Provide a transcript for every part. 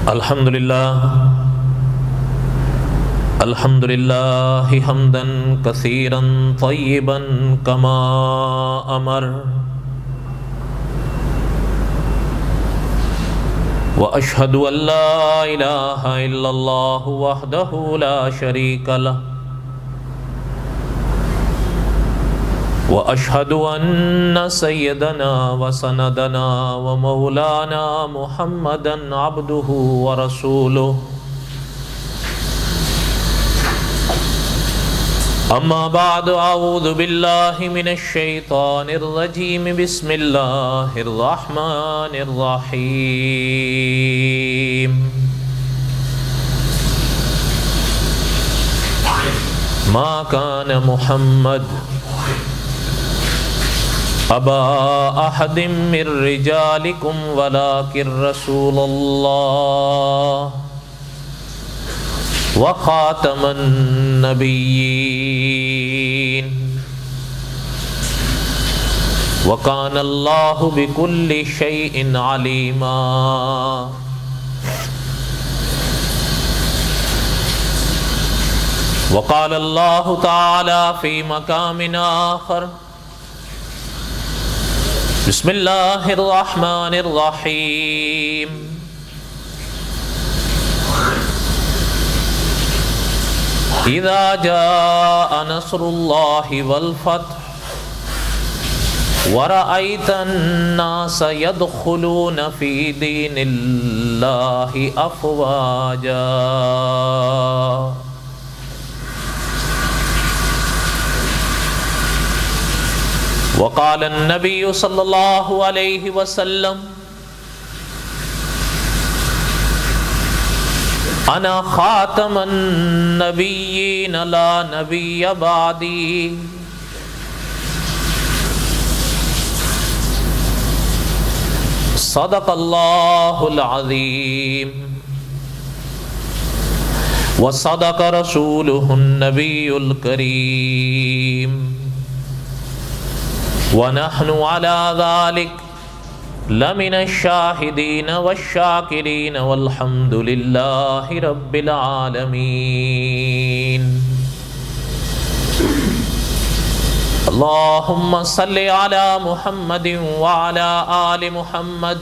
الحمد لله حمدا كثيرا طيبا كما أمر، وأشهد أن لا إله إلا الله وحده لا شريك له، وأشهد أن سيدنا وسندنا ومولانا محمدا عبده ورسوله. أما بعد، أعوذ بالله من الشيطان الرجيم، بسم الله الرحمن الرحيم. ما كان محمد أبا أحد من رجالكم ولكن رسول الله وخاتم النبيين، وكان الله بكل شيء عليما. وقال الله تعالى في مقام آخر: بسم الله الرحمن الرحيم. إذا جاء نصر الله والفتح ورأيت الناس يدخلون في دين الله أفواجا. وقال النبي صلى الله عليه وسلم: انا خاتم النبیین لا نبی بعدی. صدق اللہ العظیم وصدق رسولہ النبی الکریم، ونحن على ذلك لمن الشاہدین والشاکرین والحمد للہ رب العالمین. اللہم صل علی محمد وعلی آل محمد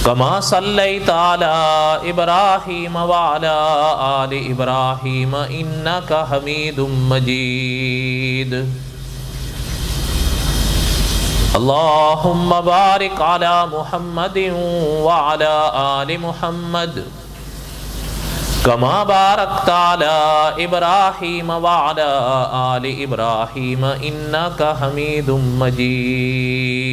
کما صلیت علی ابراہیم وعلی آل ابراہیم انک حمید مجید. اللہم بارک علی محمد وعلی آل محمد کما بارکت علی ابراہیم وعلی آل ابراہیم انک حمید مجید.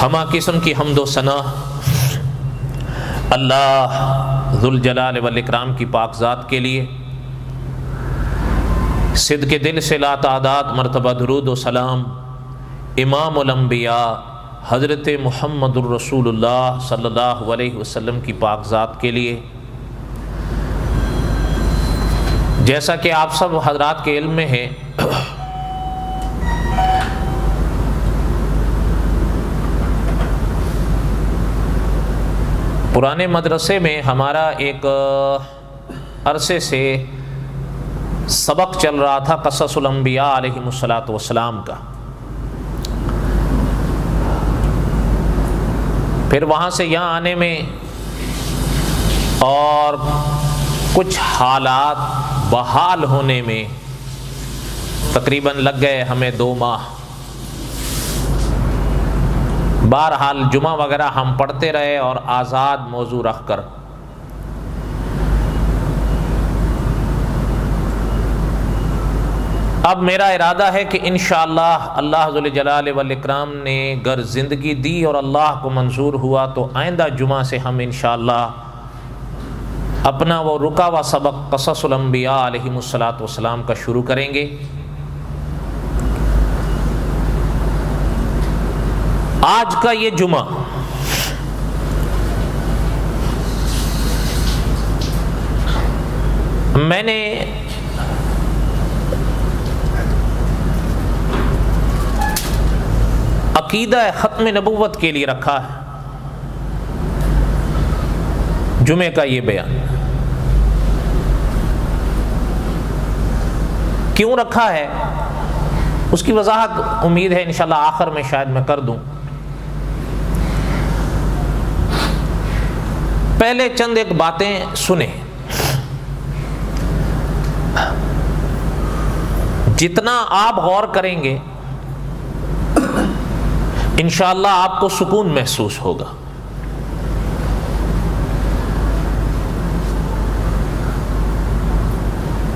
ہمہ قسم کی حمد و ثنا اللہ ذوالجلال والاکرام کی پاک ذات کے لیے. صدق دل سے لا تعداد مرتبہ درود و سلام امام الانبیاء حضرت محمد الرسول اللہ صلی اللہ علیہ وسلم کی پاک ذات کے لیے. جیسا کہ آپ سب حضرات کے علم میں ہے، پرانے مدرسے میں ہمارا ایک عرصے سے سبق چل رہا تھا قصص الانبیاء علیہم الصلاۃ والسلام کا. پھر وہاں سے یہاں آنے میں اور کچھ حالات بحال ہونے میں تقریباً لگ گئے ہمیں 2 ماہ. بہرحال جمعہ وغیرہ ہم پڑھتے رہے اور آزاد موضوع رکھ کر. اب میرا ارادہ ہے کہ انشاءاللہ اللہ ذوالجلال والاکرام نے گر زندگی دی اور اللہ کو منظور ہوا تو آئندہ جمعہ سے ہم انشاءاللہ اپنا وہ رکا ہوا سبق قصص الانبیاء علیہم الصلاۃ والسلام کا شروع کریں گے. آج کا یہ جمعہ میں نے عقیدہ ختم نبوت کے لیے رکھا ہے جمعے کا یہ بیان. کیوں رکھا ہے اس کی وضاحت امید ہے انشاءاللہ آخر میں شاید میں کر دوں. پہلے چند ایک باتیں سنیں. جتنا آپ غور کریں گے انشاءاللہ آپ کو سکون محسوس ہوگا.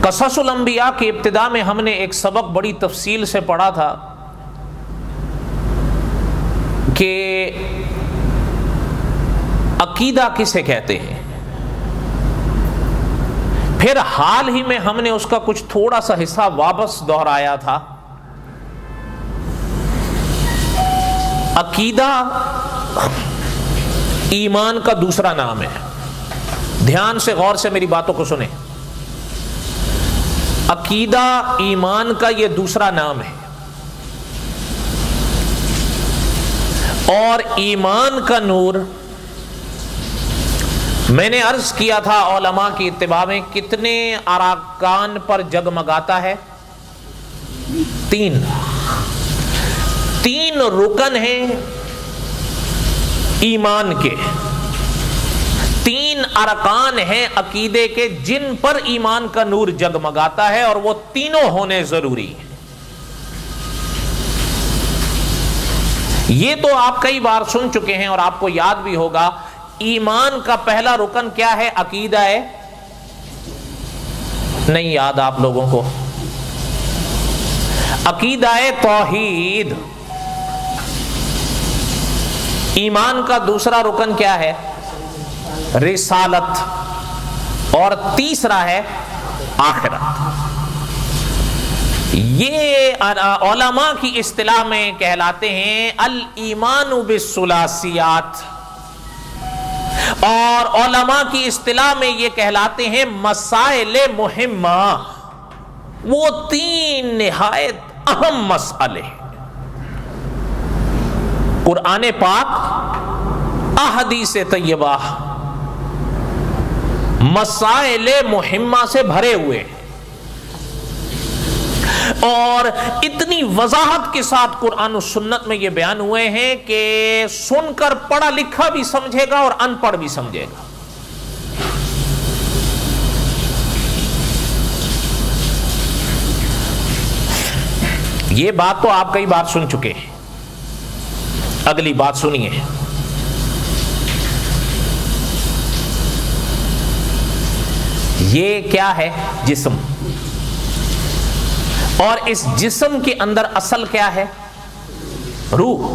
قصص الانبیاء کی ابتدا میں ہم نے ایک سبق بڑی تفصیل سے پڑھا تھا کہ عقیدہ کسے کہتے ہیں. پھر حال ہی میں ہم نے اس کا کچھ تھوڑا سا حصہ واپس دہرایا تھا. عقیدہ ایمان کا دوسرا نام ہے. دھیان سے غور سے میری باتوں کو سنیں. عقیدہ ایمان کا یہ دوسرا نام ہے اور ایمان کا نور میں نے عرض کیا تھا علماء کی اتباع میں کتنے ارکان پر جگمگاتا ہے؟ 3 رکن ہیں ایمان کے. 3 ارکان ہیں عقیدے کے جن پر ایمان کا نور جگمگاتا ہے اور وہ تینوں ہونے ضروری ہیں. یہ تو آپ کئی بار سن چکے ہیں اور آپ کو یاد بھی ہوگا. ایمان کا پہلا رکن کیا ہے؟ عقیدہ ہے. نہیں یاد آپ لوگوں کو؟ عقیدہ توحید. ایمان کا دوسرا رکن کیا ہے؟ رسالت. اور تیسرا ہے آخرت. یہ علماء کی اصطلاح میں کہلاتے ہیں الایمان بالثلاثیات اور علماء کی اصطلاح میں یہ کہلاتے ہیں مسائل مہمہ. وہ 3 نہایت اہم مسئلے قرآن پاک احادیث طیبہ مسائل مہمہ سے بھرے ہوئے ہیں اور اتنی وضاحت کے ساتھ قرآن و سنت میں یہ بیان ہوئے ہیں کہ سن کر پڑھا لکھا بھی سمجھے گا اور ان پڑھ بھی سمجھے گا. یہ بات تو آپ کئی بار سن چکے ہیں. اگلی بات سنیے. یہ کیا ہے؟ جسم. اور اس جسم کے اندر اصل کیا ہے؟ روح.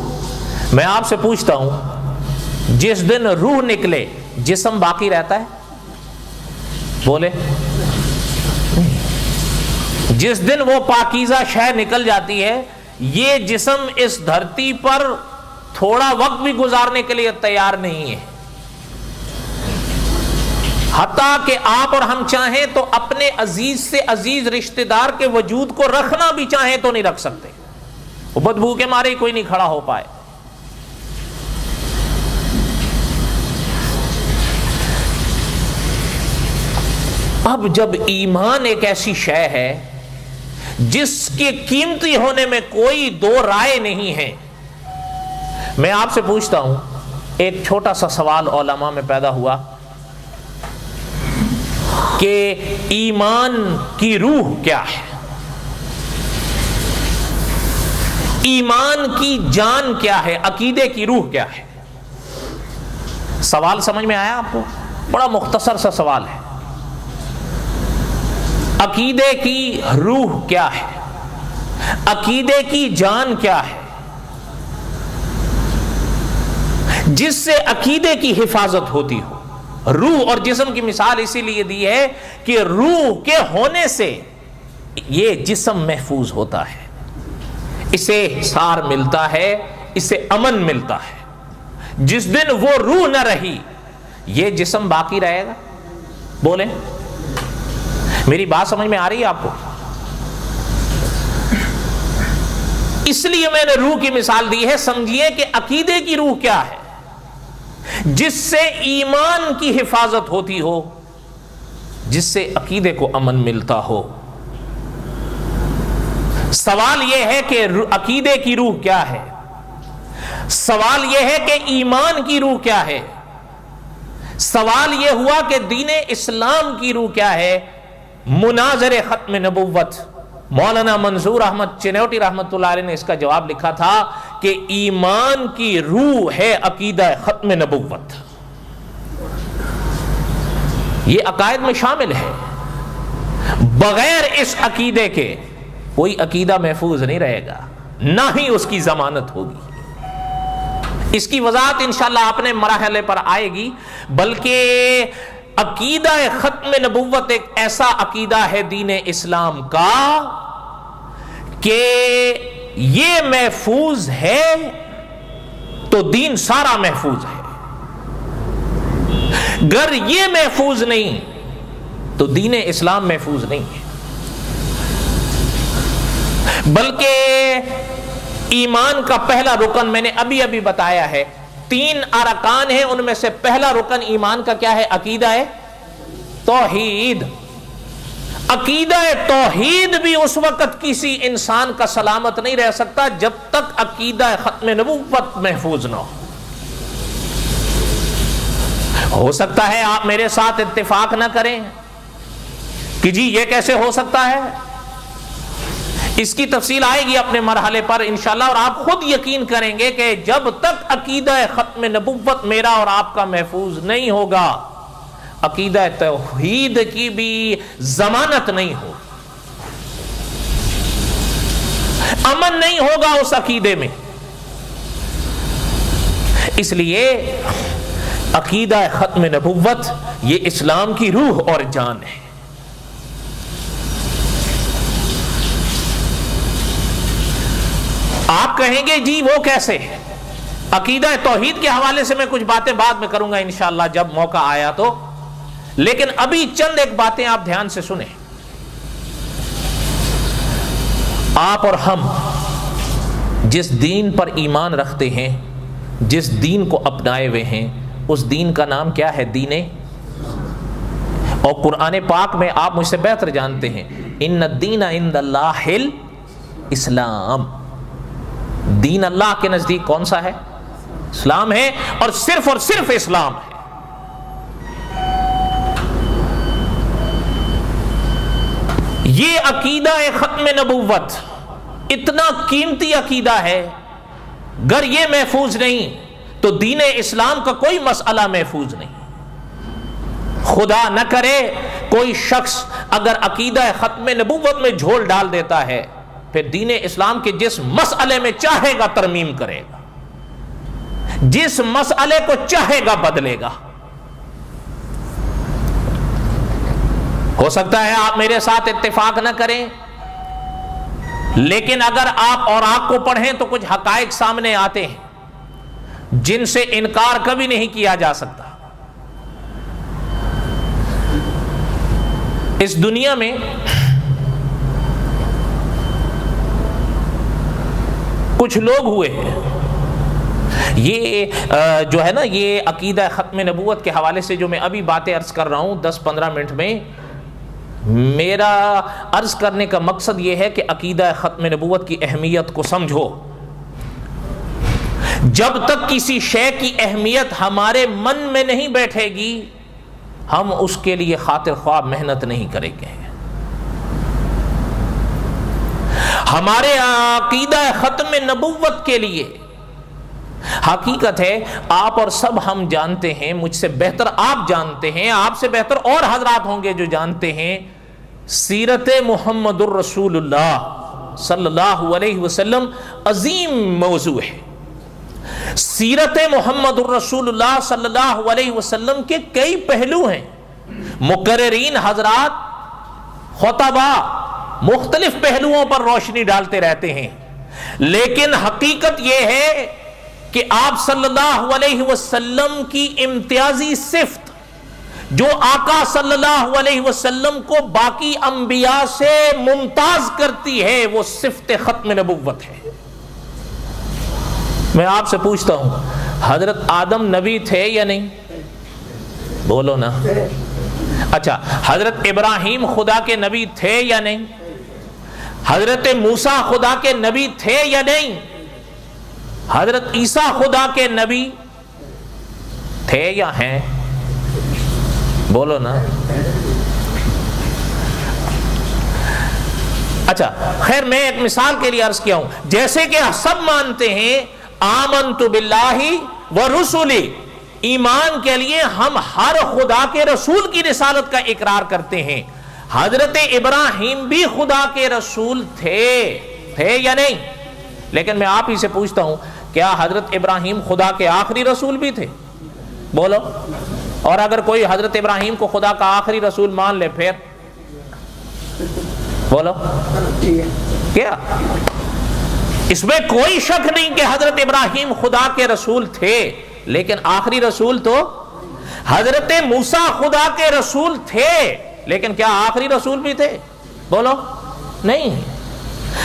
میں آپ سے پوچھتا ہوں جس دن روح نکلے جسم باقی رہتا ہے؟ بولے. جس دن وہ پاکیزہ شے نکل جاتی ہے یہ جسم اس دھرتی پر تھوڑا وقت بھی گزارنے کے لیے تیار نہیں ہے. حتیٰ کہ آپ اور ہم چاہیں تو اپنے عزیز سے عزیز رشتہ دار کے وجود کو رکھنا بھی چاہیں تو نہیں رکھ سکتے. وہ بدبو کے مارے ہی کوئی نہیں کھڑا ہو پائے. اب جب ایمان ایک ایسی شے ہے جس کے قیمتی ہونے میں کوئی دو رائے نہیں ہے. میں آپ سے پوچھتا ہوں ایک چھوٹا سا سوال علماء میں پیدا ہوا کہ ایمان کی روح کیا ہے؟ ایمان کی جان کیا ہے؟ عقیدے کی روح کیا ہے؟ سوال سمجھ میں آیا آپ کو؟ بڑا مختصر سا سوال ہے. عقیدے کی روح کیا ہے؟ عقیدے کی جان کیا ہے جس سے عقیدے کی حفاظت ہوتی ہو؟ روح اور جسم کی مثال اسی لیے دی ہے کہ روح کے ہونے سے یہ جسم محفوظ ہوتا ہے, اسے سار ملتا ہے, اسے امن ملتا ہے. جس دن وہ روح نہ رہی یہ جسم باقی رہے گا؟ بولیں, میری بات سمجھ میں آ رہی ہے آپ کو؟ اس لیے میں نے روح کی مثال دی ہے. سمجھیے کہ عقیدے کی روح کیا ہے؟ جس سے ایمان کی حفاظت ہوتی ہو، جس سے عقیدے کو امن ملتا ہو. سوال یہ ہے کہ عقیدے کی روح کیا ہے؟ سوال یہ ہے کہ ایمان کی روح کیا ہے؟ سوال یہ ہوا کہ دین اسلام کی روح کیا ہے؟ مناظر ختم نبوت مولانا منظور احمد چنوٹی رحمت اللہ علیہ نے اس کا جواب لکھا تھا کہ ایمان کی روح ہے عقیدہ ختم نبوت. یہ عقائد میں شامل ہے. بغیر اس عقیدے کے کوئی عقیدہ محفوظ نہیں رہے گا، نہ ہی اس کی ضمانت ہوگی. اس کی وضاحت انشاءاللہ اپنے مراحل پر آئے گی. بلکہ عقیدہ ختم نبوت ایک ایسا عقیدہ ہے دین اسلام کا کہ یہ محفوظ ہے تو دین سارا محفوظ ہے. گر یہ محفوظ نہیں تو دین اسلام محفوظ نہیں ہے. بلکہ ایمان کا پہلا رکن میں نے ابھی بتایا ہے. 3 ارکان ہیں، ان میں سے پہلا رکن ایمان کا کیا ہے؟ عقیدہ توحید. عقیدہ توحید بھی اس وقت کسی انسان کا سلامت نہیں رہ سکتا جب تک عقیدہ ختم نبوت محفوظ نہ ہو سکتا ہے آپ میرے ساتھ اتفاق نہ کریں کہ جی یہ کیسے ہو سکتا ہے. اس کی تفصیل آئے گی اپنے مرحلے پر انشاءاللہ، اور آپ خود یقین کریں گے کہ جب تک عقیدہ ختم نبوت میرا اور آپ کا محفوظ نہیں ہوگا، عقیدہ توحید کی بھی ضمانت نہیں ہو، امن نہیں ہوگا اس عقیدے میں. اس لیے عقیدہ ختم نبوت یہ اسلام کی روح اور جان ہے. آپ کہیں گے جی وہ کیسے؟ عقیدہ توحید کے حوالے سے میں کچھ باتیں بعد میں کروں گا انشاءاللہ جب موقع آیا تو، لیکن ابھی چند ایک باتیں آپ دھیان سے سنیں. آپ اور ہم جس دین پر ایمان رکھتے ہیں، جس دین کو اپنائے ہوئے ہیں، اس دین کا نام کیا ہے؟ دین. اور قرآن پاک میں آپ مجھ سے بہتر جانتے ہیں، ان الدین عند اللہ الاسلام. دین اللہ کے نزدیک کون سا ہے؟ اسلام ہے، اور صرف اسلام ہے. یہ عقیدہ ختم نبوت اتنا قیمتی عقیدہ ہے، گر یہ محفوظ نہیں تو دین اسلام کا کوئی مسئلہ محفوظ نہیں. خدا نہ کرے کوئی شخص اگر عقیدہ ختم نبوت میں جھول ڈال دیتا ہے، پھر دین اسلام کے جس مسئلے میں چاہے گا ترمیم کرے گا، جس مسئلے کو چاہے گا بدلے گا. ہو سکتا ہے آپ میرے ساتھ اتفاق نہ کریں، لیکن اگر آپ اور آپ کو پڑھیں تو کچھ حقائق سامنے آتے ہیں جن سے انکار کبھی نہیں کیا جا سکتا. اس دنیا میں کچھ لوگ ہوئے ہیں، یہ جو ہے نا، یہ عقیدہ ختم نبوت کے حوالے سے جو میں ابھی باتیں عرض کر رہا ہوں 10-15 منٹ میں، میرا عرض کرنے کا مقصد یہ ہے کہ عقیدہ ختم نبوت کی اہمیت کو سمجھو. جب تک کسی شے کی اہمیت ہمارے من میں نہیں بیٹھے گی، ہم اس کے لیے خاطر خواہ محنت نہیں کریں گے. ہمارے عقیدہ ختم نبوت کے لیے حقیقت ہے، آپ اور سب ہم جانتے ہیں، مجھ سے بہتر آپ جانتے ہیں، آپ سے بہتر اور حضرات ہوں گے جو جانتے ہیں، سیرت محمد الرسول اللہ صلی اللہ علیہ وسلم عظیم موضوع ہے. سیرت محمد الرسول اللہ صلی اللہ علیہ وسلم کے کئی پہلو ہیں. مقررین حضرات، خطبہ مختلف پہلوؤں پر روشنی ڈالتے رہتے ہیں، لیکن حقیقت یہ ہے کہ آپ صلی اللہ علیہ وسلم کی امتیازی صفت جو آقا صلی اللہ علیہ وسلم کو باقی انبیاء سے ممتاز کرتی ہے، وہ صفت ختم نبوت ہے. میں آپ سے پوچھتا ہوں حضرت آدم نبی تھے یا نہیں؟ بولو نا. اچھا حضرت ابراہیم خدا کے نبی تھے یا نہیں؟ حضرت موسیٰ خدا کے نبی تھے یا نہیں؟ حضرت عیسیٰ خدا کے نبی تھے یا ہیں؟ بولو نا. اچھا خیر میں ایک مثال کے لیے عرض کیا ہوں، جیسے کہ سب مانتے ہیں آمنت باللہ ورسلہ، ایمان کے لیے ہم ہر خدا کے رسول کی رسالت کا اقرار کرتے ہیں. حضرت ابراہیم بھی خدا کے رسول تھے یا نہیں؟ لیکن میں آپ ہی سے پوچھتا ہوں کیا حضرت ابراہیم خدا کے آخری رسول بھی تھے؟ بولو. اور اگر کوئی حضرت ابراہیم کو خدا کا آخری رسول مان لے پھر بولو کیا؟ اس میں کوئی شک نہیں کہ حضرت ابراہیم خدا کے رسول تھے، لیکن آخری رسول تو حضرت موسیٰ خدا کے رسول تھے، لیکن کیا آخری رسول بھی تھے؟ بولو نہیں.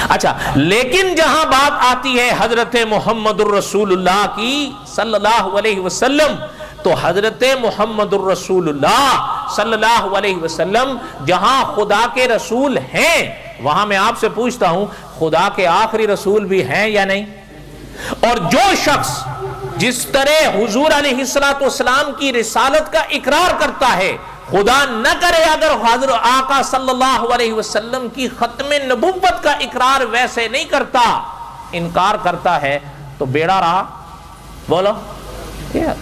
اچھا لیکن جہاں بات آتی ہے حضرت محمد الرسول اللہ کی صلی اللہ علیہ وسلم، تو حضرت محمد الرسول اللہ صلی اللہ علیہ وسلم جہاں خدا کے رسول ہیں، وہاں میں آپ سے پوچھتا ہوں خدا کے آخری رسول بھی ہیں یا نہیں؟ اور جو شخص جس طرح حضور علیہ السلام کی رسالت کا اقرار کرتا ہے، خدا نہ کرے اگر حضرت آقا صلی اللہ علیہ وسلم کی ختم نبوت کا اقرار ویسے نہیں کرتا، انکار کرتا ہے، تو بیڑا رہا. بولو کیا؟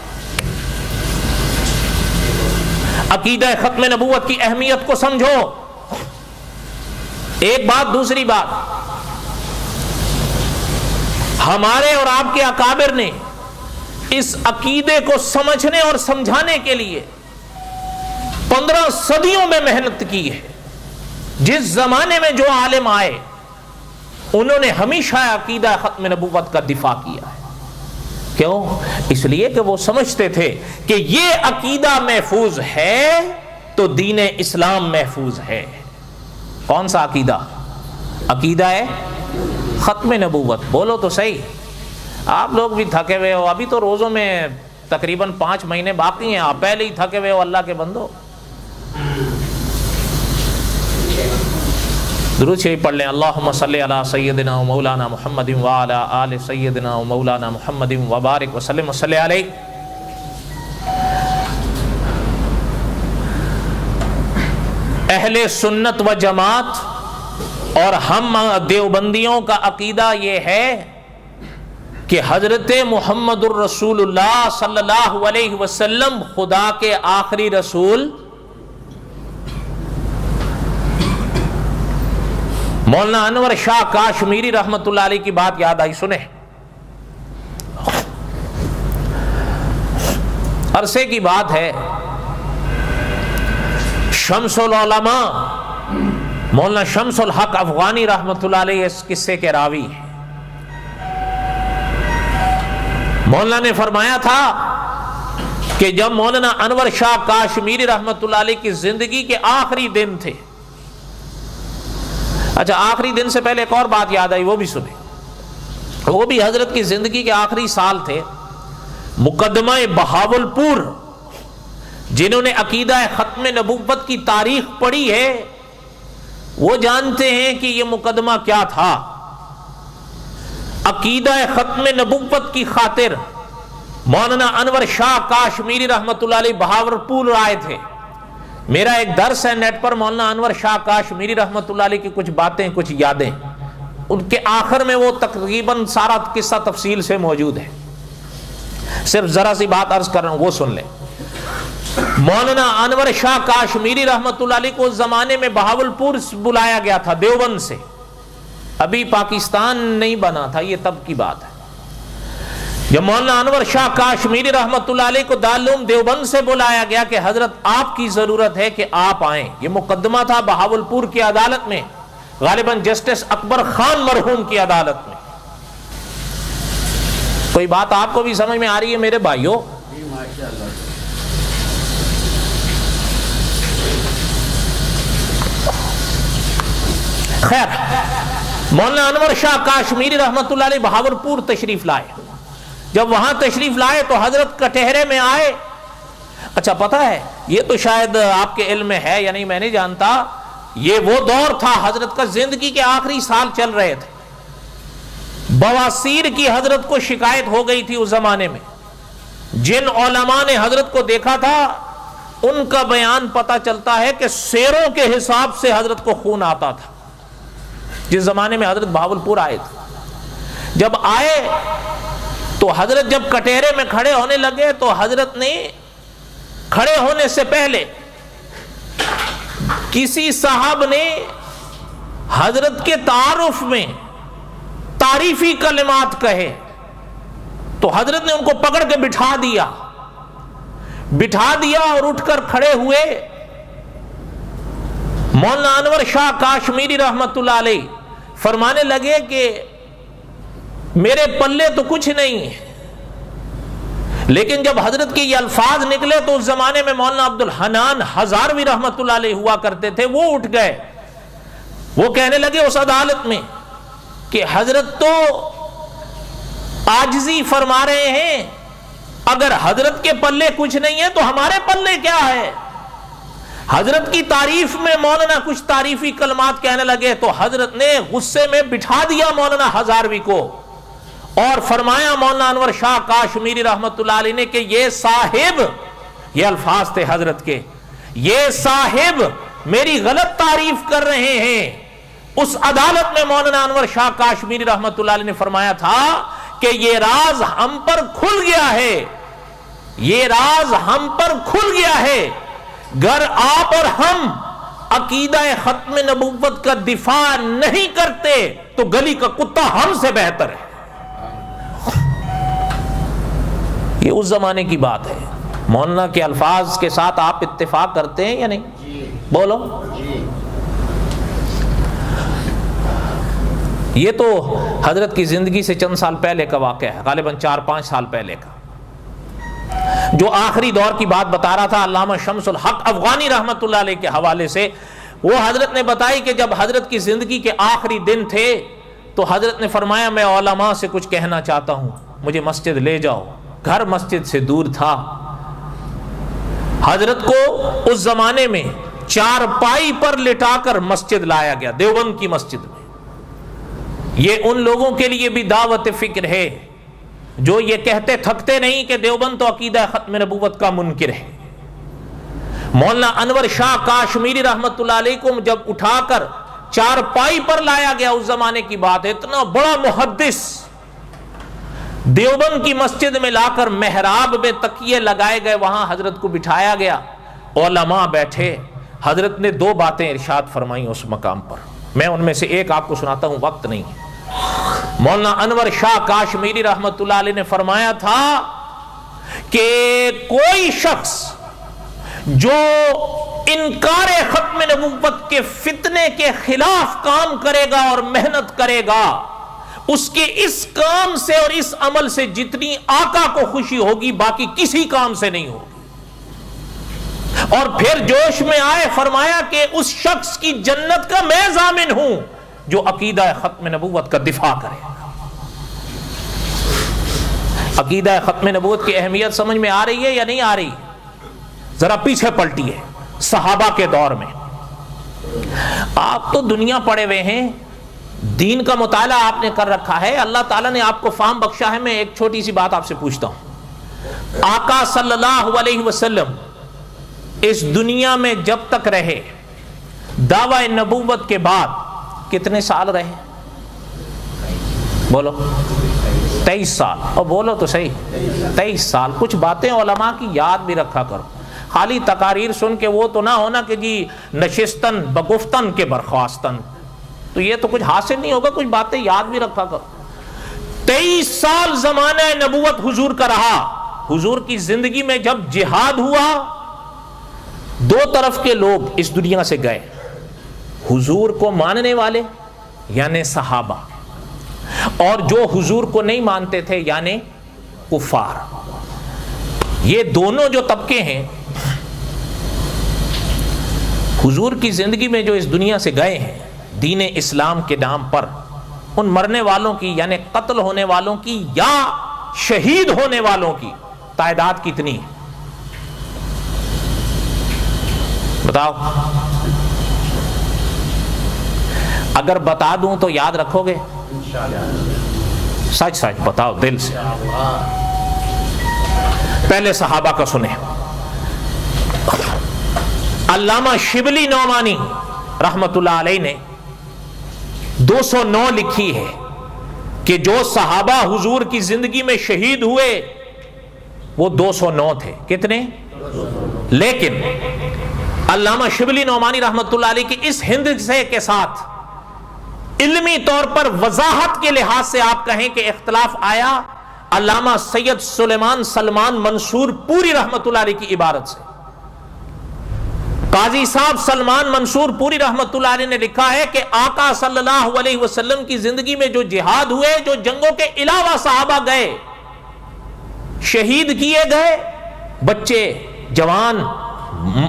عقیدہ ختم نبوت کی اہمیت کو سمجھو. ایک بات. دوسری بات، ہمارے اور آپ کے اکابر نے اس عقیدے کو سمجھنے اور سمجھانے کے لیے 15 صدیوں میں محنت کی ہے. جس زمانے میں جو عالم آئے انہوں نے ہمیشہ عقیدہ ختم نبوت کا دفاع کیا ہے. کیوں؟ اس لیے کہ وہ سمجھتے تھے کہ یہ عقیدہ محفوظ ہے تو دین اسلام محفوظ ہے. کون سا عقیدہ؟ عقیدہ ہے ختم نبوت. بولو تو صحیح. آپ لوگ بھی تھکے ہوئے ہو، ابھی تو روزوں میں تقریباً 5 مہینے باقی ہیں، آپ پہلے ہی تھکے ہوئے ہو. اللہ کے بندو درود شریف پڑھ لیں. اللہم صلی علی سیدنا و مولانا محمد وعلی آل سیدنا و مولانا محمد وبارک وسلم وصلی علیہ. اہل سنت و جماعت اور ہم دیوبندیوں کا عقیدہ یہ ہے کہ حضرت محمد الرسول اللہ صلی اللہ علیہ وسلم خدا کے آخری رسول. مولانا انور شاہ کاشمیری رحمت اللہ علیہ کی بات یاد آئی، سنیں. عرصے کی بات ہے، شمس العلماء مولانا شمس الحق افغانی رحمت اللہ علیہ اس قصے کے راوی ہیں. مولانا نے فرمایا تھا کہ جب مولانا انور شاہ کاشمیری رحمت اللہ علیہ کی زندگی کے آخری دن تھے. اچھا آخری دن سے پہلے ایک اور بات یاد آئی، وہ بھی سنیں. وہ بھی حضرت کی زندگی کے آخری سال تھے. مقدمہ بہاولپور جنہوں نے عقیدہ ختم نبوت کی تاریخ پڑھی ہے وہ جانتے ہیں کہ یہ مقدمہ کیا تھا. عقیدہ ختم نبوت کی خاطر مولانا انور شاہ کاشمیری رحمت اللہ علیہ بہاولپور آئے تھے. میرا ایک درس ہے نیٹ پر مولانا انور شاہ کاشمیری رحمت اللہ علیہ کی کچھ باتیں، کچھ یادیں، ان کے آخر میں وہ تقریباً سارا قصہ تفصیل سے موجود ہے. صرف ذرا سی بات عرض کر رہا ہوں، وہ سن لیں. مولانا انور شاہ کاشمیری رحمت اللہ علیہ کو اس زمانے میں بہاولپور بلایا گیا تھا دیوبند سے. ابھی پاکستان نہیں بنا تھا، یہ تب کی بات ہے. جب مولانا انور شاہ کاشمیری رحمت اللہ علیہ کو دارالعلوم دیوبند سے بلایا گیا کہ حضرت آپ کی ضرورت ہے کہ آپ آئیں. یہ مقدمہ تھا بہاولپور کی عدالت میں، غالباً جسٹس اکبر خان مرحوم کی عدالت میں. کوئی بات آپ کو بھی سمجھ میں آ رہی ہے میرے بھائیوں؟ خیر مولانا انور شاہ کاشمیری رحمت اللہ علیہ بہاولپور تشریف لائے. جب وہاں تشریف لائے تو حضرت کٹہرے میں آئے. اچھا پتہ ہے یہ تو شاید آپ کے علم میں ہے یا نہیں میں نہیں جانتا, یہ وہ دور تھا حضرت کا زندگی کے آخری سال چل رہے تھے, بواسیر کی حضرت کو شکایت ہو گئی تھی اس زمانے میں. جن علماء نے حضرت کو دیکھا تھا ان کا بیان پتہ چلتا ہے کہ سیروں کے حساب سے حضرت کو خون آتا تھا. جس زمانے میں حضرت بہاولپور آئے تھے, جب آئے تو حضرت جب کٹہرے میں کھڑے ہونے لگے تو حضرت نے کھڑے ہونے سے پہلے کسی صاحب نے حضرت کے تعارف میں تعریفی کلمات کہے تو حضرت نے ان کو پکڑ کے بٹھا دیا اور اٹھ کر کھڑے ہوئے. مولانا انور شاہ کاشمیری رحمت اللہ علیہ فرمانے لگے کہ میرے پلے تو کچھ نہیں ہے, لیکن جب حضرت کے یہ الفاظ نکلے تو اس زمانے میں مولانا عبد الحنان ہزاروی رحمت اللہ علیہ ہوا کرتے تھے, وہ اٹھ گئے. وہ کہنے لگے اس عدالت میں کہ حضرت تو عاجزی فرما رہے ہیں, اگر حضرت کے پلے کچھ نہیں ہے تو ہمارے پلے کیا ہے. حضرت کی تعریف میں مولانا کچھ تعریفی کلمات کہنے لگے تو حضرت نے غصے میں بٹھا دیا مولانا ہزاروی کو اور فرمایا مولانا انور شاہ کاشمیری رحمت اللہ علیہ نے کہ یہ صاحب, یہ الفاظ تھے حضرت کے, یہ صاحب میری غلط تعریف کر رہے ہیں. اس عدالت میں مولانا انور شاہ کاشمیری رحمت اللہ علیہ نے فرمایا تھا کہ یہ راز ہم پر کھل گیا ہے, یہ راز ہم پر کھل گیا ہے. گر آپ اور ہم عقیدہ ختم نبوت کا دفاع نہیں کرتے تو گلی کا کتا ہم سے بہتر ہے. یہ اس زمانے کی بات ہے. مولانا کے الفاظ کے ساتھ آپ اتفاق کرتے ہیں یا نہیں؟ بولو. یہ تو حضرت کی زندگی سے چند سال پہلے کا واقعہ ہے, غالباً 4-5 سال پہلے کا. جو آخری دور کی بات بتا رہا تھا علامہ شمس الحق افغانی رحمت اللہ علیہ کے حوالے سے, وہ حضرت نے بتائی کہ جب حضرت کی زندگی کے آخری دن تھے تو حضرت نے فرمایا میں علماء سے کچھ کہنا چاہتا ہوں, مجھے مسجد لے جاؤ. گھر مسجد سے دور تھا. حضرت کو اس زمانے میں چارپائی پر لٹا کر مسجد لایا گیا, دیوبند کی مسجد میں. یہ ان لوگوں کے لیے بھی دعوت فکر ہے جو یہ کہتے تھکتے نہیں کہ دیوبند تو عقیدہ ختم نبوت کا منکر ہے. مولانا انور شاہ کاشمیری رحمت اللہ علیہ کو جب اٹھا کر چارپائی پر لایا گیا, اس زمانے کی بات ہے, اتنا بڑا محدث دیوبند کی مسجد میں لا کر محراب میں تکیے لگائے گئے, وہاں حضرت کو بٹھایا گیا, علماء بیٹھے. حضرت نے 2 باتیں ارشاد فرمائیں اس مقام پر, میں ان میں سے ایک آپ کو سناتا ہوں, وقت نہیں ہے. مولانا انور شاہ کاشمیری رحمت اللہ علیہ نے فرمایا تھا کہ کوئی شخص جو انکار ختم نبوت کے فتنے کے خلاف کام کرے گا اور محنت کرے گا, اس کے اس کام سے اور اس عمل سے جتنی آقا کو خوشی ہوگی باقی کسی کام سے نہیں ہوگی. اور پھر جوش میں آئے فرمایا کہ اس شخص کی جنت کا میں ضامن ہوں جو عقیدہ ختم نبوت کا دفاع کرے. عقیدہ ختم نبوت کی اہمیت سمجھ میں آ رہی ہے یا نہیں آ رہی؟ ذرا پیچھے پلٹیے. صحابہ کے دور میں آپ تو دنیا پڑے ہوئے ہیں, دین کا مطالعہ آپ نے کر رکھا ہے, اللہ تعالیٰ نے آپ کو فہم بخشا ہے. میں ایک چھوٹی سی بات آپ سے پوچھتا ہوں, آقا صلی اللہ علیہ وسلم اس دنیا میں جب تک رہے, دعوی نبوت کے بعد کتنے سال رہے؟ بولو. 23 سال. اور بولو تو صحیح, 23 سال. کچھ باتیں علماء کی یاد بھی رکھا کرو, خالی تقاریر سن کے وہ تو نہ ہونا کہ جی نشستن بگفتن کے برخواستن, تو یہ تو کچھ حاصل نہیں ہوگا. کچھ باتیں یاد بھی رکھا کرو. 23 سال زمانہ نبوت حضور کا رہا. حضور کی زندگی میں جب جہاد ہوا, 2 طرف کے لوگ اس دنیا سے گئے, حضور کو ماننے والے یعنی صحابہ, اور جو حضور کو نہیں مانتے تھے یعنی کفار. یہ دونوں جو طبقے ہیں حضور کی زندگی میں جو اس دنیا سے گئے ہیں دین اسلام کے نام پر, ان مرنے والوں کی یعنی قتل ہونے والوں کی یا شہید ہونے والوں کی تعداد کتنی ہے؟ بتاؤ. اگر بتا دوں تو یاد رکھو گے؟ سچ سچ بتاؤ دل سے. پہلے صحابہ کا سنیں. علامہ شبلی نعمانی رحمت اللہ علیہ نے 209 لکھی ہے کہ جو صحابہ حضور کی زندگی میں شہید ہوئے وہ 209 تھے. کتنے؟ لیکن علامہ شبلی نعمانی رحمت اللہ علیہ کی اس ہندسے کے ساتھ علمی طور پر وضاحت کے لحاظ سے آپ کہیں کہ اختلاف آیا علامہ سید سلیمان سلمان منصور پوری رحمت اللہ علیہ کی عبارت سے. قاضی صاحب سلمان منصور پوری رحمت اللہ علیہ نے لکھا ہے کہ آقا صلی اللہ علیہ وسلم کی زندگی میں جو جہاد ہوئے، جو جنگوں کے علاوہ صحابہ گئے، شہید کیے گئے، بچے، جوان،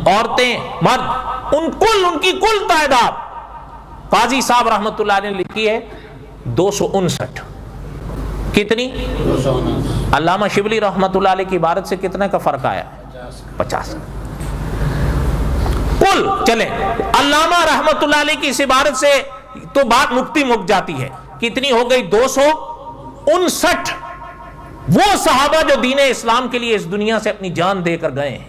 عورتیں، مرد، ان کی کل تعداد قاضی صاحب رحمت اللہ علیہ نے لکھی ہے 259. کتنی؟ 259. علامہ شبلی رحمت اللہ علیہ کی عبارت سے کتنے کا فرق آیا؟ 50. کل چلیں علامہ رحمت اللہ علیہ کی اس عبارت سے تو بات مکتی مک جاتی ہے. کتنی ہو گئی؟ 259 وہ صحابہ جو دین اسلام کے لیے اس دنیا سے اپنی جان دے کر گئے ہیں.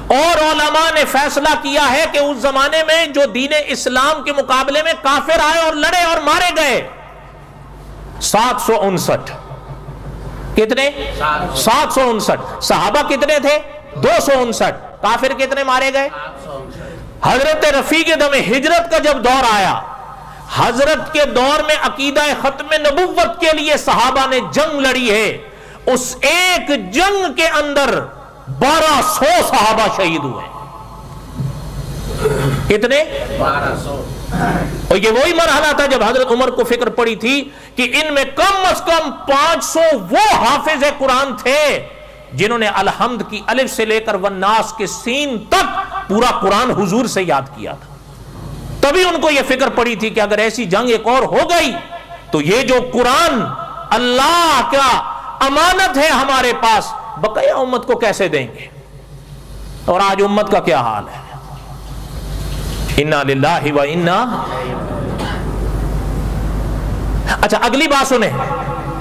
اور علماء نے فیصلہ کیا ہے کہ اس زمانے میں جو دین اسلام کے مقابلے میں کافر آئے اور لڑے اور مارے گئے 759. کتنے؟ 759. صحابہ کتنے تھے؟ 259. کافر کتنے مارے گئے؟ حضرت رفیق دم ہجرت کا جب دور آیا، حضرت کے دور میں عقیدہ ختم نبوت کے لیے صحابہ نے جنگ لڑی ہے. اس ایک جنگ کے اندر 1200 صحابہ شہید ہوئے. کتنے؟ 1200. اور یہ وہی مرحلہ تھا جب حضرت عمر کو فکر پڑی تھی کہ ان میں کم از کم 500 وہ حافظ قرآن تھے جنہوں نے الحمد کی الف سے لے کر والناس کے سین تک پورا قرآن حضور سے یاد کیا تھا. تبھی ان کو یہ فکر پڑی تھی کہ اگر ایسی جنگ ایک اور ہو گئی تو یہ جو قرآن اللہ کا امانت ہے ہمارے پاس، بقیہ امت کو کیسے دیں گے؟ اور آج امت کا کیا حال ہے؟ انا للہ و انا. اچھا اگلی بات سنیں.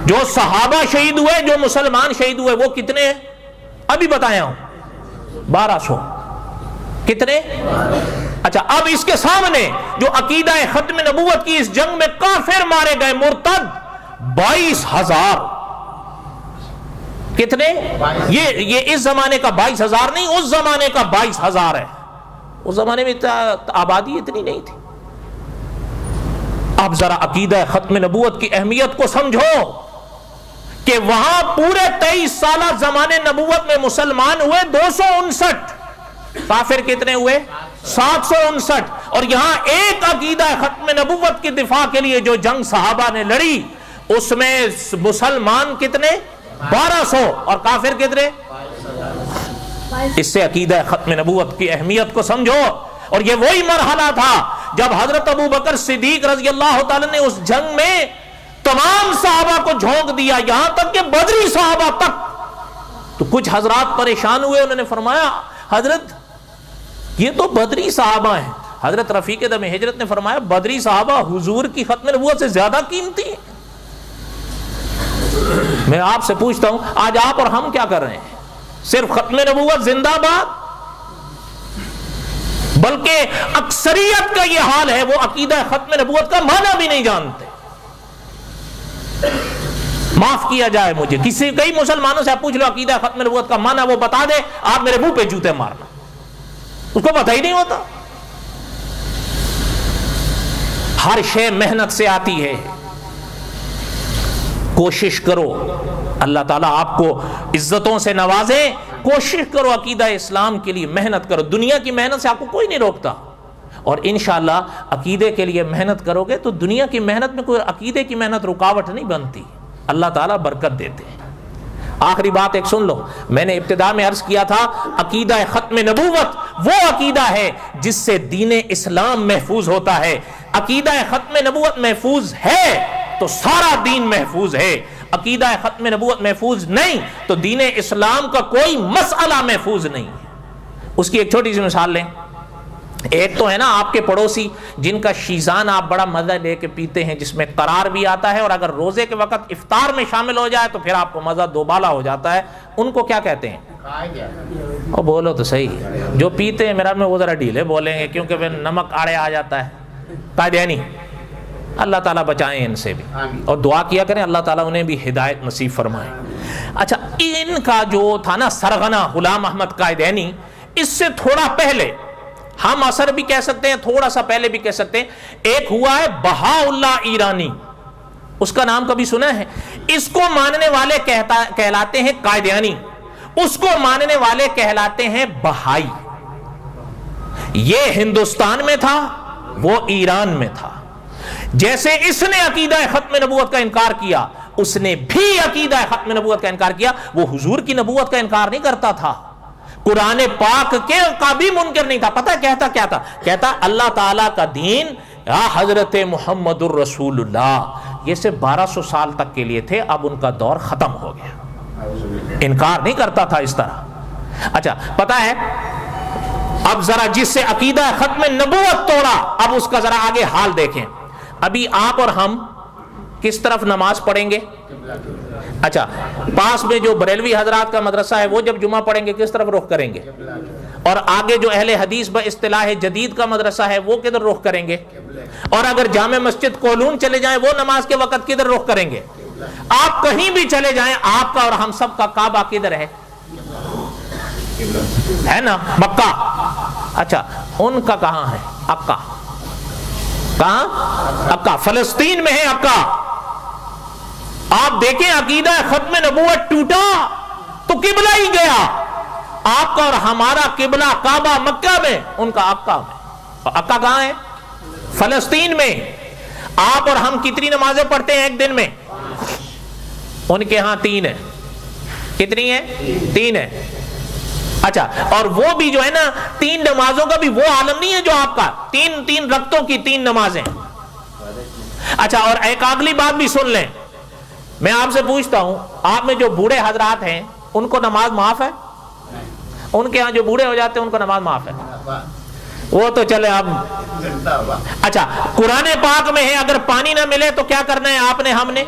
جو صحابہ شہید ہوئے، جو مسلمان شہید ہوئے، وہ کتنے ہیں؟ ابھی بتایا ہوں 1200. کتنے؟ اچھا اب اس کے سامنے جو عقیدہ ختم نبوت کی اس جنگ میں کافر مارے گئے مرتد 22,000. کتنے؟ یہ اس زمانے کا 22,000 نہیں، اس زمانے کا 22,000 ہے. اس زمانے میں آبادی اتنی نہیں تھی. اب ذرا عقیدہ ختم نبوت کی اہمیت کو سمجھو کہ وہاں پورے 23 سالہ زمانے نبوت میں مسلمان ہوئے 259. کافر کتنے ہوئے؟ 759. اور یہاں ایک عقیدہ ختم نبوت کی دفاع کے لیے جو جنگ صحابہ نے لڑی اس میں مسلمان کتنے؟ 1200. اور کافر کتنے؟ اس سے عقیدہ ختم نبوت کی اہمیت کو سمجھو. اور یہ وہی مرحلہ تھا جب حضرت ابو بکر صدیق رضی اللہ تعالی نے اس جنگ میں تمام صحابہ کو جھونک دیا، یہاں تک کہ بدری صحابہ تک. تو کچھ حضرات پریشان ہوئے، انہوں نے فرمایا حضرت یہ تو بدری صحابہ ہیں. حضرت رفیق دم ہجرت نے فرمایا بدری صحابہ حضور کی ختم نبوت سے زیادہ قیمتی ہیں. میں آپ سے پوچھتا ہوں آج آپ اور ہم کیا کر رہے ہیں؟ صرف ختم نبوت زندہ باد، بلکہ اکثریت کا یہ حال ہے وہ عقیدہ ختم نبوت کا معنی بھی نہیں جانتے. معاف کیا جائے مجھے، کئی مسلمانوں سے آپ پوچھ لو عقیدہ ختم نبوت کا معنی، وہ بتا دے، آپ میرے منہ پہ جوتے مارنا، اس کو پتہ ہی نہیں ہوتا. ہر شے محنت سے آتی ہے. کوشش کرو اللہ تعالیٰ آپ کو عزتوں سے نوازے، کوشش کرو عقیدہ اسلام کے لیے محنت کرو. دنیا کی محنت سے آپ کو کوئی نہیں روکتا، اور انشاءاللہ عقیدے کے لیے محنت کرو گے تو دنیا کی محنت میں کوئی عقیدے کی محنت رکاوٹ نہیں بنتی. اللہ تعالیٰ برکت دیتے ہیں. آخری بات ایک سن لو، میں نے ابتدا میں عرض کیا تھا عقیدہ ختم نبوت وہ عقیدہ ہے جس سے دین اسلام محفوظ ہوتا ہے. عقیدہ ختم نبوت محفوظ ہے تو سارا دین محفوظ ہے. عقیدہ ختم نبوت محفوظ نہیں تو دین اسلام کا کوئی مسئلہ محفوظ نہیں ہے۔ اس کی ایک چھوٹی سی مثال لیں، ایک تو ہے نا آپ کے پڑوسی جن کا شیزان آپ بڑا مزہ لے کے پیتے ہیں، جس میں قرار بھی آتا ہے، اور اگر روزے کے وقت افطار میں شامل ہو جائے تو پھر آپ کو مزہ دوبالا ہو جاتا ہے، ان کو کیا کہتے ہیں؟ اور بولو تو صحیح، جو پیتے ہیں میرا میں وہ ذرا ڈھیلے بولیں گے کیونکہ پھر نمک آڑے آ جاتا ہے، قادیانی۔ اللہ تعالیٰ بچائیں ان سے بھی، اور دعا کیا کریں اللہ تعالیٰ انہیں بھی ہدایت نصیب فرمائے۔ اچھا، ان کا جو تھا نا سرغنہ غلام احمد قادیانی، اس سے تھوڑا پہلے ہم اثر بھی کہہ سکتے ہیں، تھوڑا سا پہلے بھی کہہ سکتے ہیں، ایک ہوا ہے بہاء اللہ ایرانی، اس کا نام کبھی سنا ہے؟ اس کو ماننے والے کہلاتے ہیں قادیانی، اس کو ماننے والے کہلاتے ہیں بہائی۔ یہ ہندوستان میں تھا، وہ ایران میں تھا۔ جیسے اس نے عقیدہ ختم نبوت کا انکار کیا، اس نے بھی عقیدہ ختم نبوت کا انکار کیا۔ وہ حضور کی نبوت کا انکار نہیں کرتا تھا، قرآن پاک کے کا بھی منکر نہیں تھا۔ پتہ کہتا کیا تھا؟ کہتا اللہ تعالیٰ کا دین یا حضرت محمد الرسول اللہ، یہ سے 1200 سال تک کے لیے تھے، اب ان کا دور ختم ہو گیا۔ انکار نہیں کرتا تھا اس طرح۔ اچھا، پتہ ہے اب ذرا جس سے عقیدہ ختم نبوت توڑا، اب اس کا ذرا آگے حال دیکھیں۔ ابھی آپ اور ہم کس طرف نماز پڑھیں گے؟ اچھا، پاس میں جو بریلوی حضرات کا مدرسہ ہے وہ جب جمعہ پڑھیں گے کس طرف رخ کریں گے؟ اور آگے جو اہل حدیث با اصطلاح جدید کا مدرسہ ہے وہ کدھر رخ کریں گے؟ اور اگر جامع مسجد کولون چلے جائیں وہ نماز کے وقت کدھر رخ کریں گے؟ آپ کہیں بھی چلے جائیں، آپ کا اور ہم سب کا کعبہ کدھر ہے نا؟ مکہ۔ اچھا، ان کا کہاں ہے؟ عکا۔ کہاں؟ عکا، فلسطین میں ہے عکا۔ آپ دیکھیں عقیدہ ختم نبوت ٹوٹا تو قبلہ ہی گیا۔ آپ کا اور ہمارا قبلہ کعبہ مکہ میں، ان کا عکا میں۔ عکا کہاں ہے؟ فلسطین میں۔ آپ اور ہم کتنی نمازیں پڑھتے ہیں ایک دن میں؟ ان کے ہاں 3 ہے۔ کتنی ہے؟ 3 ہے۔ اچھا، اور وہ بھی جو ہے نا 3 نمازوں کا بھی وہ عالم نہیں ہے جو آپ کا، 3 رکعتوں کی 3 نمازیں۔ اچھا، اور ایک اگلی بات بھی سن لیں، میں آپ سے پوچھتا ہوں، آپ میں جو بوڑھے حضرات ہیں ان کو نماز معاف ہے؟ ان کے ہاں جو بوڑھے ہو جاتے ہیں ان کو نماز معاف ہے؟ وہ تو چلے اب۔ اچھا، قرآن پاک میں ہے اگر پانی نہ ملے تو کیا کرنا ہے آپ نے ہم نے؟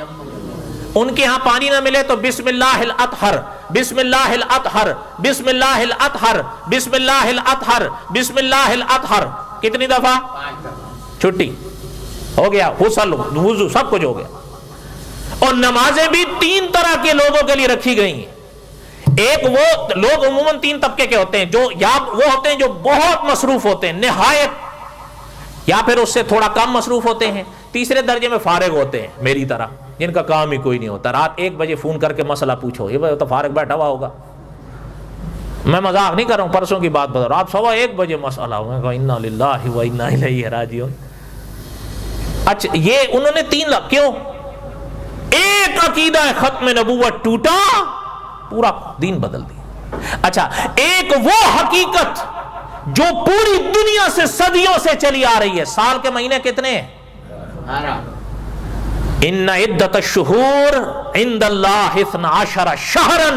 ان کے ہاں پانی نہ ملے تو بسم اللہ الاطہر، بسم اللہ الاطہر، بسم اللہ الاطہر، بسم اللہ الاطہر، بسم اللہ الاطہر۔ کتنی دفعہ؟ چھٹی ہو گیا، غسل وضو سب کچھ ہو گیا۔ اور نمازیں بھی 3 طرح کے لوگوں کے لیے رکھی گئی ہیں۔ ایک وہ لوگ عموماً 3 طبقے کے ہوتے ہیں، جو یا وہ ہوتے ہیں جو بہت مصروف ہوتے ہیں نہایت، یا پھر اس سے تھوڑا کم مصروف ہوتے ہیں، تیسرے درجے میں فارغ ہوتے ہیں میری طرح، جن کا کام ہی کوئی نہیں ہوتا، رات 1 بجے فون کر کے مسئلہ پوچھو، یہ تو فارغ بیٹھا ہوا ہوگا۔ میں مذاق نہیں کر رہا ہوں، پرسوں کی بات بتا رہا ہوں، رات 1:15 بجے مسئلہ ہو، میں کہا انا للہ و انا الیہ راجعون۔ اچھا، یہ انہوں نے 3 لاکھ کیوں؟ ایک عقیدہ ختم نبوت ٹوٹا، پورا دین بدل دیا۔ اچھا، ایک وہ حقیقت جو پوری دنیا سے صدیوں سے چلی آ رہی ہے۔ سال کے مہینے کتنے ہیں؟ ان عدت الشہور عند اللہ 12 شہرا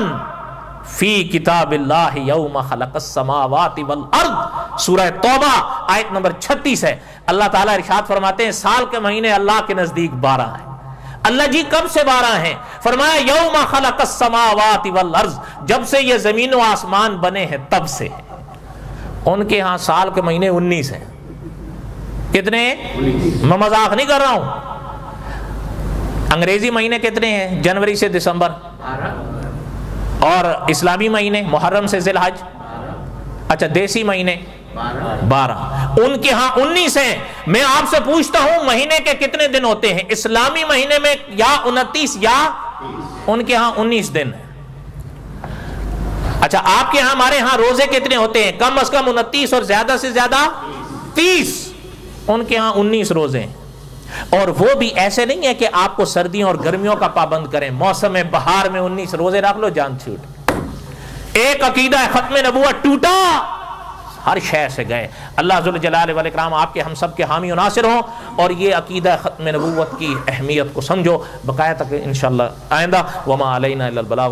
فی کتاب اللہ یوم خلق السماوات والارض، سورہ توبہ آیت نمبر 36 ہے۔ اللہ تعالیٰ ارشاد فرماتے ہیں سال کے مہینے اللہ کے نزدیک 12 ہیں۔ اللہ جی کب سے 12 ہیں؟ فرمایا یوم خلق السماوات والارض، جب سے یہ زمین و آسمان بنے ہیں تب سے ہے۔ ان کے ہاں سال کے مہینے 19 ہیں۔ کتنے؟ میں مذاق نہیں کر رہا ہوں۔ انگریزی مہینے کتنے ہیں؟ جنوری سے دسمبر، اور اسلامی مہینے محرم سے ذی الحج۔ اچھا، دیسی مہینے 12، ان کے ہاں 19 ہیں۔ میں آپ سے پوچھتا ہوں مہینے کے کتنے دن ہوتے ہیں؟ اسلامی مہینے میں یا 29 یا ان کے ہاں 19 دن ہیں۔ اچھا، آپ کے ہاں ہمارے ہاں روزے کتنے ہوتے ہیں؟ کم از کم 29 اور زیادہ سے زیادہ 30۔ ان کے ہاں 19 روزے ہیں، اور وہ بھی ایسے نہیں ہے کہ آپ کو سردیوں اور گرمیوں کا پابند کریں، موسم بہار میں 19 روزے رکھ لو جان چھوٹ۔ ایک عقیدہ ختم نبوت ٹوٹا، ہر شے سے گئے۔ اللہ ذو الجلال والاکرام آپ کے ہم سب کے حامی و ناصر ہوں، اور یہ عقیدہ ختم نبوت کی اہمیت کو سمجھو۔ بقایا تک انشاءاللہ آئندہ، وما علینا الا البلاغ۔